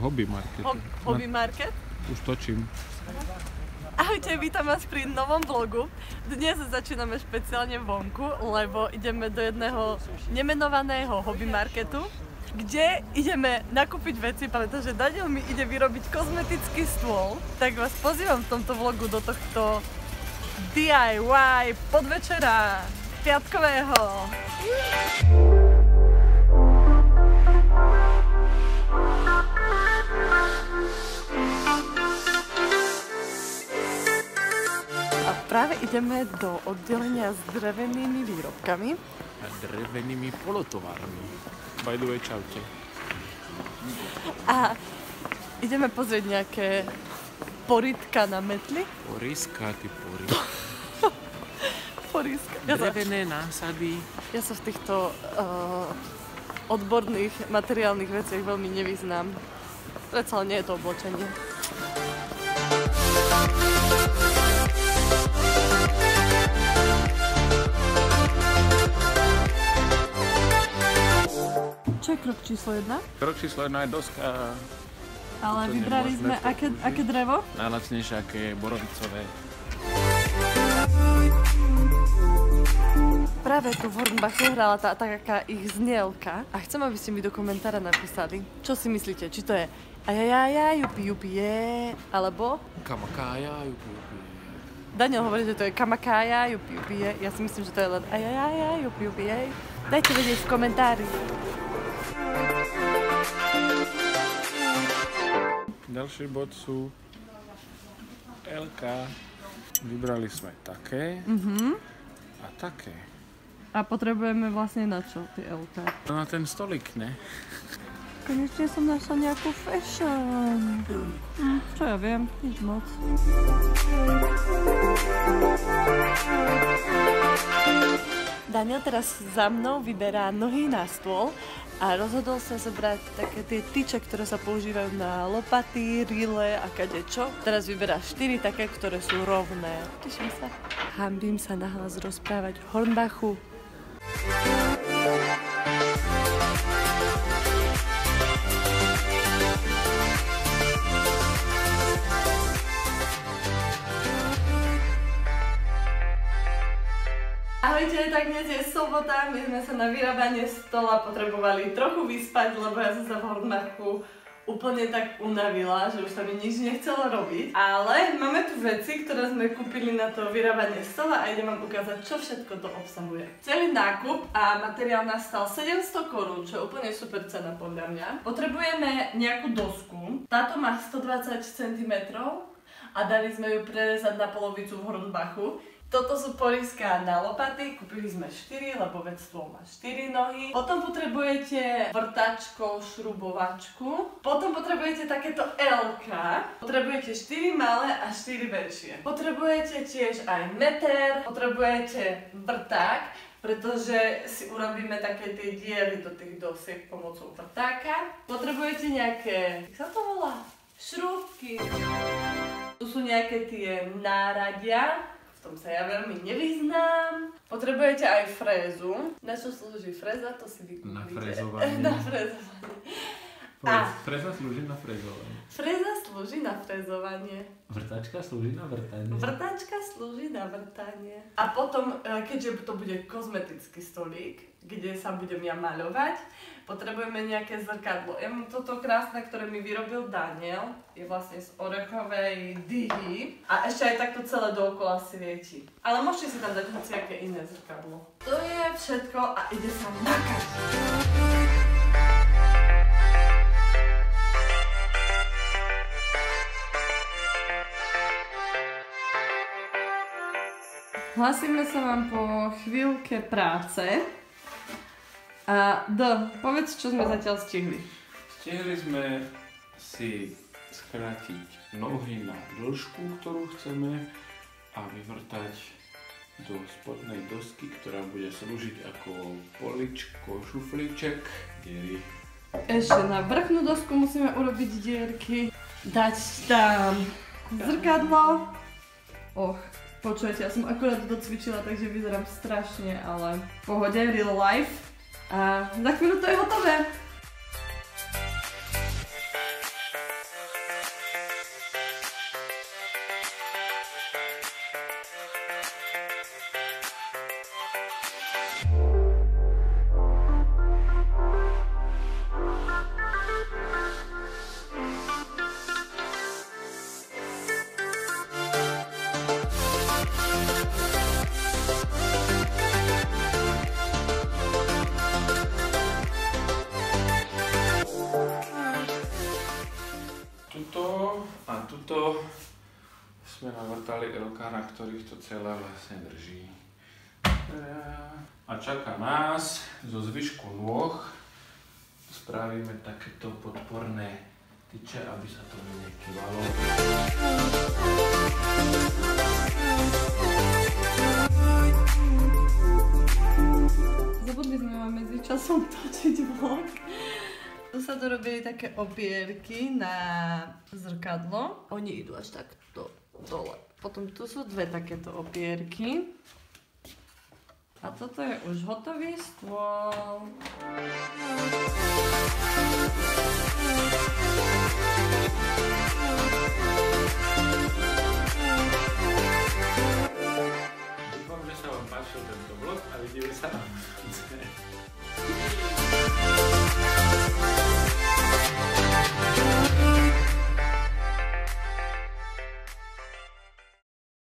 Hobby market. Hobby market? Už točím. Ahojte, vítam vás pri novom vlogu. Dnes začíname špeciálne vonku, lebo ideme do jedného nemenovaného hobby marketu, kde ideme nakúpiť veci, pretože Daniel mi ide vyrobiť kozmetický stôl. Tak vás pozývam v tomto vlogu do tohto DIY podvečera piatkového. Práve ideme do oddelenia s drevenými výrobkami. A drevenými polotovármi. By the way, čaute. A ideme pozrieť nejaké porytka na metly. Poryska, ty pory. Poryska. Drevené násady. Ja sa v týchto odborných materiálnych veciach veľmi nevyznám. Predsa nie je to oblečenie. Čo je krok číslo 1? Krok číslo 1 je doska. Ale vybrali sme aké drevo? Najlacnejšie, aké je boroncové. Práve tu v Hornbachu hrala taká ich znielka a chcem, aby ste mi do komentára napísali, čo si myslíte, či to je ajajaja, jupi jupi je, alebo Kamakája, jupi jupi je. Daniel hovorí, že to je kamakája, jupi jupi je, ja si myslím, že to je len ajajaja, jupi jupi je. Dajte vedieť v komentári. Ďalší bod sú LK. Vybrali sme také a také. A potrebujeme vlastne na čo tie LK? Na ten stolik, ne? Konečne som našla nejakú fashion. Čo ja viem, nič moc. Daniel teraz za mnou vyberá nohy na stôl a rozhodol sa zobrať také tie tyče, ktoré sa používajú na lopaty, rýle a kadečo. Teraz vyberá 4 také, ktoré sú rovné. Teším sa. Hanbím sa nahlas rozprávať v Hornbachu. Ahojte, tak dnes je sobota, my sme sa na vyrábanie stola potrebovali trochu vyspať, lebo ja som sa v Hornbachu úplne tak unavila, že už sa mi nič nechcelo robiť. Ale máme tu veci, ktoré sme kúpili na to vyrábanie stola a idem vám ukázať, čo všetko to obsahuje. Celý nákup a materiál nás stal 700 korún, čo je úplne super cena podľa mňa. Potrebujeme nejakú dosku, táto má 120 cm a dali sme ju prerezať na polovicu v Hornbachu. Toto sú poryská na lopaty, kúpili sme 4, lebo veď stôl má 4 nohy. Potom potrebujete vrtačko, šrubovačku. Potom potrebujete takéto L-ka. Potrebujete 4 malé a 4 väčšie. Potrebujete tiež aj meter, potrebujete vrták, pretože si urobíme také tie diery do tých dosiek pomocou vrtáka. Potrebujete nejaké, jak sa to volá? Šrúbky. Tu sú nejaké tie náradia. V tom sa ja veľmi nevyznám. Potrebujete aj frézu. Na čo slúži fréza? To si vygooglíte. Na frézovanie. Na frézovanie. Fréza slúži na frézovanie. Fréza slúži na frézovanie. Vrtačka slúži na vrtanie. Vrtačka slúži na vrtanie. A potom, keďže to bude kozmetický stolík, kde sa budem ja maľovať, potrebujeme nejaké zrkadlo. Ja mám toto krásne, ktoré mi vyrobil Daniel. Je vlastne z orechovej dyhy. A ešte aj takto celé dookola svieti. Ale môžete si tam dať hociaké iné zrkadlo. To je všetko a ide sa makať. Hlasíme sa vám po chvíľke práce. A povedz, čo sme zatiaľ stihli. Stihli sme si skrátiť nohy na dĺžku, ktorú chceme a vyvrtať do spodnej dosky, ktorá bude slúžiť ako poličko, šuflíček, diery. Ešte na vrchnú dosku musíme urobiť dierky. Dať tam zrkadlo. Počujete, ja som akurát docvičila, takže vyzerám strašne, ale v pohode, real life. A za chvíľu to je hotové. tuto sme navrtali LK, na ktorých to celé vlastne drží. A čaká nás zo zvyšku nôh. Spravíme takéto podporné tyče, aby sa to nekývalo. Zabudli sme vám medzi časom točiť vlog. Tu sa dorobili také opierky na zrkadlo. Oni idú až takto dole. Potom tu sú dve takéto opierky. A toto je už hotový stôl.